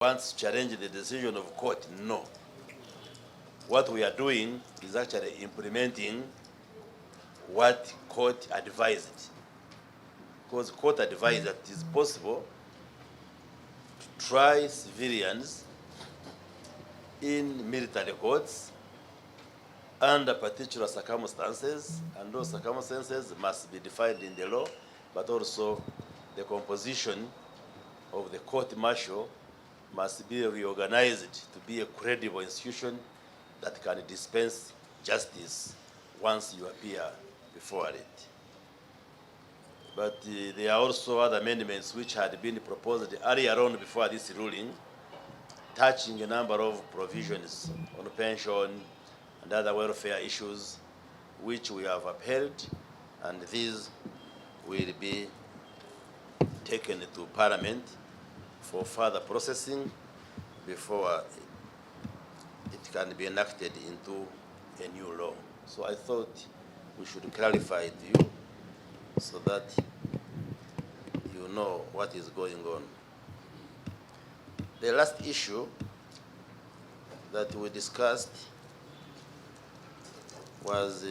wants to challenge the decision of court. No. What we are doing is actually implementing what court advised. Because court advised that it is possible to try civilians in military courts under particular circumstances, and those circumstances must be defined in the law, but also the composition of the court martial must be reorganized to be a credible institution that can dispense justice once you appear before it. But there are also other amendments which had been proposed earlier on before this ruling, touching a number of provisions on pension and other welfare issues, which we have upheld, and these will be taken to Parliament for further processing before it can be enacted into a new law. So I thought we should clarify it to you so that you know what is going on. The last issue that we discussed was